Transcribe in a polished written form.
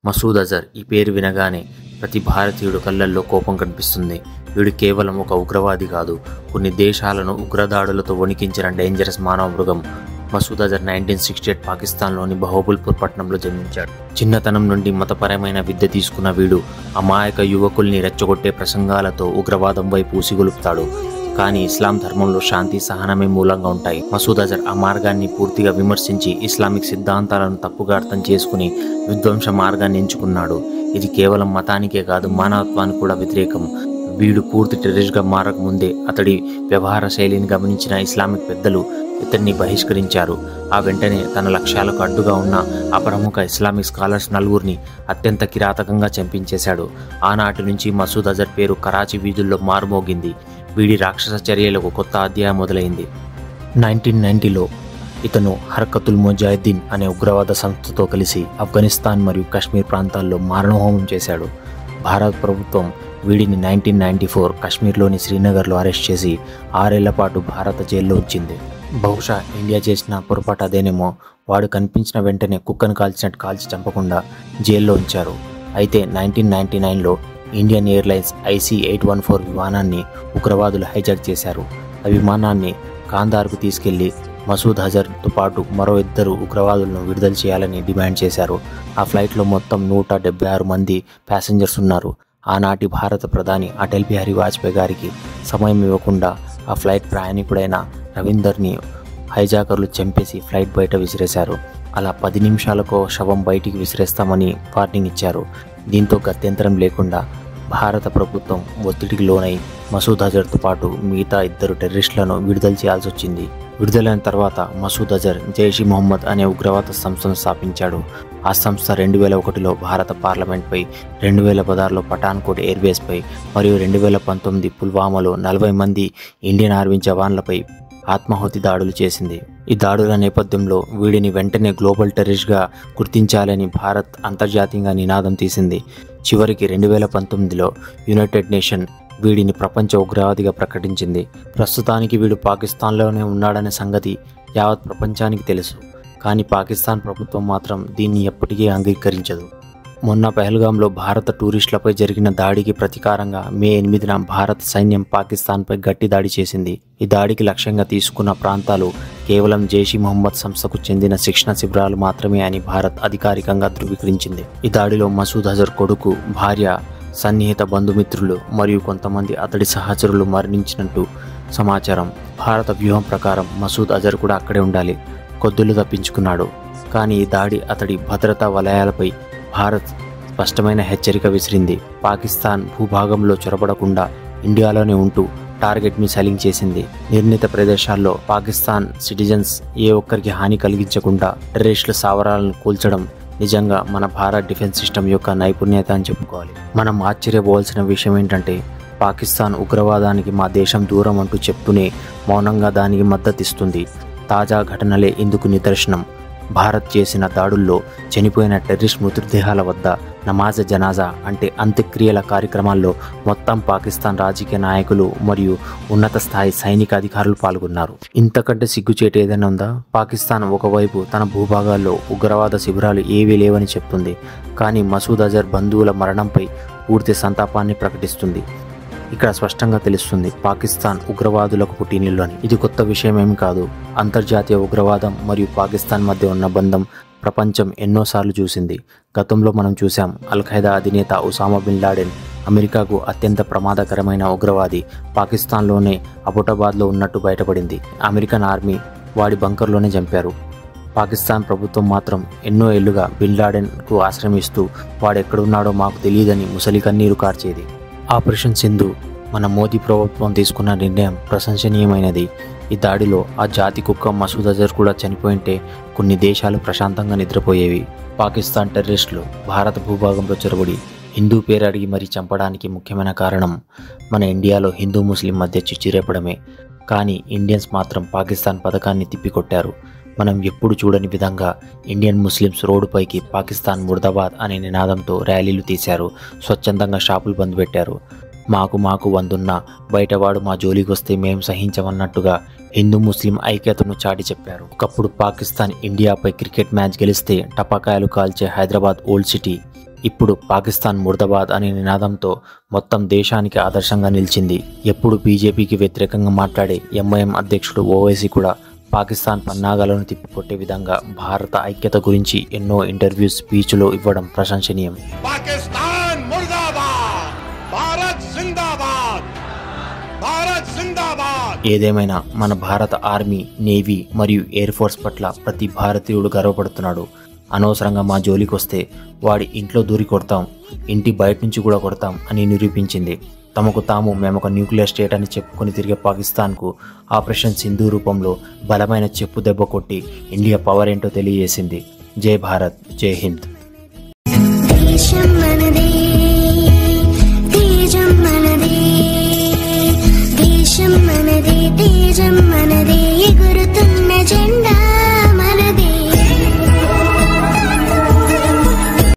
మసూద్ అజర్ ఈ పేరు వినగానే ప్రతి భారతీయుడు కళ్ళల్లో కోపం కనిపిస్తుంది. వీడు కేవలం ఒక ఉగ్రవాది కాదు, కొన్ని దేశాలను ఉగ్రదాడులతో వణికించిన డేంజరస్ మానవ మృగం. మసూద్ అజర్ 1968 పాకిస్తాన్లోని బహబుల్పూర్ పట్టణంలో జన్మించాడు. చిన్నతనం నుండి మతపరమైన విద్య తీసుకున్న వీడు అమాయక యువకుల్ని రెచ్చగొట్టే ప్రసంగాలతో ఉగ్రవాదం వైపు ఉసిగొలుపుతాడు. కానీ ఇస్లాం ధర్మంలో శాంతి సహనమే మూలంగా ఉంటాయి. మసూద్ అజర్ ఆ మార్గాన్ని పూర్తిగా విమర్శించి ఇస్లామిక్ సిద్ధాంతాలను తప్పుగా అర్థం చేసుకుని విధ్వంస మార్గాన్ని ఎంచుకున్నాడు. ఇది కేవలం మతానికే కాదు, మానవత్వానికి కూడా వ్యతిరేకం. వీడు పూర్తి టెర్రరిస్ట్గా మారకముందే అతడి వ్యవహార శైలిని గమనించిన ఇస్లామిక్ పెద్దలు ఇతన్ని బహిష్కరించారు. ఆ వెంటనే తన లక్ష్యాలకు అడ్డుగా ఉన్న అప్రముఖ ఇస్లామిక్ స్కాలర్స్ నలుగురిని అత్యంత కిరాతకంగా చంపించేశాడు. ఆనాటి నుంచి మసూద్ అజర్ పేరు కరాచీ వీధుల్లో మారుమోగింది. వీడి రాక్షస చర్యలకు కొత్త అధ్యాయం మొదలైంది. 1990లో ఇతను హర్కతుల్ ముజాహిద్దీన్ అనే ఉగ్రవాద సంస్థతో కలిసి ఆఫ్ఘనిస్తాన్ మరియు కాశ్మీర్ ప్రాంతాల్లో మారణహోమం చేశాడు. భారత ప్రభుత్వం వీడిని 1994 కాశ్మీర్లోని శ్రీనగర్లో అరెస్ట్ చేసి 6 ఏళ్ల పాటు భారత జైల్లో ఉంచింది. బహుశా ఇండియా చేసిన పొరపాటు అదేనేమో. వాడు కనిపించిన వెంటనే కుక్కను కాల్చినట్టు కాల్చి చంపకుండా జైల్లో ఉంచారు. అయితే 1999లో ఇండియన్ ఎయిర్లైన్స్ IC-814 విమానాన్ని ఉగ్రవాదులు హైజాక్ చేశారు. ఆ విమానాన్ని కాందార్కు తీసుకెళ్లి మసూద్ అజర్తో పాటు మరో 2 ఉగ్రవాదులను విడుదల చేయాలని డిమాండ్ చేశారు. ఆ ఫ్లైట్లో మొత్తం 176 మంది ప్యాసింజర్స్ ఉన్నారు. ఆనాటి భారత ప్రధాని అటల్ బిహారీ వాజ్పేయి గారికి సమయం ఇవ్వకుండా ఆ ఫ్లైట్ ప్రయాణికుడైన రవీందర్ని హైజాకర్లు చంపేసి ఫ్లైట్ బయట విసిరేశారు. అలా 10 నిమిషాలకు శవం బయటికి విసిరేస్తామని వార్నింగ్ ఇచ్చారు. దీంతో గత్యంతరం లేకుండా భారత ప్రభుత్వం ఒత్తిడికి లోనై మసూద్ అజర్తో పాటు మిగతా 2 టెర్రరిస్టులను విడుదల చేయాల్సి వచ్చింది. విడుదలైన తర్వాత మసూద్ అజర్ జైష్ మొహమ్మద్ అనే ఉగ్రవాద సంస్థను స్థాపించాడు. ఆ సంస్థ 2001లో భారత పార్లమెంట్పై, 2016లో పఠాన్కోట్ ఎయిర్బేస్పై మరియు 2019 పుల్వామాలో 40 మంది ఇండియన్ ఆర్మీ జవాన్లపై ఆత్మాహుతి దాడులు చేసింది. ఈ దాడుల నేపథ్యంలో వీడిని వెంటనే గ్లోబల్ టెర్రరిస్ట్గా గుర్తించాలని భారత్ అంతర్జాతీయంగా నినాదం తీసింది. చివరికి 2019లో యునైటెడ్ నేషన్ వీడిని ప్రపంచ ఉగ్రవాదిగా ప్రకటించింది. ప్రస్తుతానికి వీడు పాకిస్తాన్లోనే ఉన్నాడనే సంగతి యావత్ ప్రపంచానికి తెలుసు. కానీ పాకిస్తాన్ ప్రభుత్వం మాత్రం దీన్ని ఎప్పటికీ అంగీకరించదు. మొన్న పహల్గాంలో భారత టూరిస్టులపై జరిగిన దాడికి ప్రతీకారంగా మే 8న భారత సైన్యం పాకిస్తాన్పై గట్టి దాడి చేసింది. ఈ దాడికి లక్ష్యంగా తీసుకున్న ప్రాంతాలు కేవలం జైష్ మొహమ్మద్ సంస్థకు చెందిన శిక్షణ శిబిరాలు మాత్రమే అని భారత్ అధికారికంగా ధృవీకరించింది. ఈ దాడిలో మసూద్ అజర్ కొడుకు, భార్య, సన్నిహిత బంధుమిత్రులు మరియు కొంతమంది అతడి సహచరులు మరణించినట్టు సమాచారం. భారత వ్యూహం ప్రకారం మసూద్ అజర్ కూడా అక్కడే ఉండాలి. కొద్దులు తప్పించుకున్నాడు. కానీ ఈ దాడి అతడి భద్రతా వలయాలపై భారత్ స్పష్టమైన హెచ్చరిక విసిరింది. పాకిస్తాన్ భూభాగంలో చొరబడకుండా ఇండియాలోనే ఉంటూ టార్గెట్ మిసైలింగ్ చేసింది. నిర్ణీత ప్రదేశాల్లో పాకిస్తాన్ సిటిజన్స్ ఏ ఒక్కరికి హాని కలిగించకుండా టెర్రరిస్టుల స్థావరాలను కూల్చడం నిజంగా మన భారత్ డిఫెన్స్ సిస్టమ్ యొక్క నైపుణ్యత అని చెప్పుకోవాలి. మనం ఆశ్చర్యపోవాల్సిన విషయం ఏంటంటే పాకిస్తాన్ ఉగ్రవాదానికి మా దేశం దూరం అంటూ చెప్తూనే మౌనంగా దానికి మద్దతిస్తుంది. తాజా ఘటనలే ఇందుకు నిదర్శనం. భారత్ చేసిన దాడుల్లో చనిపోయిన టెర్రరిస్ట్ మృతదేహాల వద్ద నమాజ్ జనాజా అంటే అంత్యక్రియల కార్యక్రమాల్లో మొత్తం పాకిస్తాన్ రాజకీయ నాయకులు మరియు ఉన్నత స్థాయి సైనిక అధికారులు పాల్గొన్నారు. ఇంతకంటే సిగ్గుచేటు ఏదైనా ఉందా? పాకిస్తాన్ ఒకవైపు తన భూభాగాల్లో ఉగ్రవాద శిబిరాలు ఏవీ లేవని చెప్తుంది. కానీ మసూద్ అజర్ బంధువుల మరణంపై పూర్తి సంతాపాన్ని ప్రకటిస్తుంది. ఇక్కడ స్పష్టంగా తెలుస్తుంది పాకిస్తాన్ ఉగ్రవాదులకు పుట్టినిల్లు అని. ఇది కొత్త విషయం ఏమి కాదు. అంతర్జాతీయ ఉగ్రవాదం మరియు పాకిస్తాన్ మధ్య ఉన్న బంధం ప్రపంచం ఎన్నోసార్లు చూసింది. గతంలో మనం చూసాం, అల్-ఖైదా అధినేత ఉసామా బిన్ లాడెన్ అమెరికాకు అత్యంత ప్రమాదకరమైన ఉగ్రవాది పాకిస్తాన్లోనే అబోటాబాద్లో ఉన్నట్టు బయటపడింది. అమెరికన్ ఆర్మీ వాడి బంకర్లోనే చంపారు. పాకిస్తాన్ ప్రభుత్వం మాత్రం ఎన్నో ఏళ్లుగా బిన్ లాడెన్కు ఆశ్రయం ఇస్తూ వాడెక్కడున్నాడో మాకు తెలియదని ముసలి కన్నీరు కార్చేది. ఆపరేషన్ సింధు మన మోదీ ప్రభుత్వం తీసుకున్న నిర్ణయం ప్రశంసనీయమైనది. ఈ దాడిలో ఆ జాతి కుక్క మసూద్ అజర్ కూడా చనిపోయింటే కొన్ని దేశాలు ప్రశాంతంగా నిద్రపోయేవి. పాకిస్తాన్ టెర్రరిస్టులు భారత భూభాగంలో చొరబడి హిందూ పేరు అడిగి మరీ చంపడానికి ముఖ్యమైన కారణం మన ఇండియాలో హిందూ ముస్లిం మధ్య చిచ్చురేపడమే. కానీ ఇండియన్స్ మాత్రం పాకిస్తాన్ పథకాన్ని తిప్పికొట్టారు. మనం ఎప్పుడు చూడని విధంగా ఇండియన్ ముస్లిమ్స్ రోడ్డుపైకి పాకిస్తాన్ ముర్దాబాద్ అనే నినాదంతో ర్యాలీలు తీశారు. స్వచ్ఛందంగా షాపులు బంద్ పెట్టారు. మాకు వందున్నా బయటవాడు మా జోలికి వస్తే మేం సహించమన్నట్టుగా హిందూ ముస్లిం ఐక్యతను చాటి చెప్పారు. ఒకప్పుడు పాకిస్తాన్ ఇండియాపై క్రికెట్ మ్యాచ్ గెలిస్తే టపాకాయలు కాల్చే హైదరాబాద్ ఓల్డ్ సిటీ ఇప్పుడు పాకిస్తాన్ ముర్దాబాద్ అనే నినాదంతో మొత్తం దేశానికి ఆదర్శంగా నిలిచింది. ఎప్పుడు బీజేపీకి వ్యతిరేకంగా మాట్లాడే ఎంఐఎం అధ్యక్షుడు ఓవైసీ కూడా పాకిస్తాన్ పన్నాగాలను తిప్పికొట్టే విధంగా భారత ఐక్యత గురించి ఎన్నో ఇంటర్వ్యూస్, స్పీచ్లు ఇవ్వడం ప్రశంసనీయం. పాకిస్తాన్ ముర్దాబాద్, భారత్ జిందాబాద్, భారత్ జిందాబాద్. ఏదేమైనా మన భారత ఆర్మీ, నేవీ మరియు ఎయిర్ ఫోర్స్ పట్ల ప్రతి భారతీయుడు గర్వపడుతున్నాడు. అనవసరంగా మా జోలికి వస్తే వాడి ఇంట్లో దూరి కొడతాం, ఇంటి బయట నుంచి కూడా కొడతాం అని నిరూపించింది. తమకు తాము మేమొక న్యూక్లియర్ స్టేట్ అని చెప్పుకొని తిరిగే పాకిస్తాన్కు ఆపరేషన్ సింధు రూపంలో బలమైన చెప్పు దెబ్బ కొట్టి ఇండియా పవర్ ఏంటో తెలియజేసింది. జై భారత్, జై హింద్. దేశం మనదే, తేజం మనదే, దేశం మనదే, తేజం మనదే.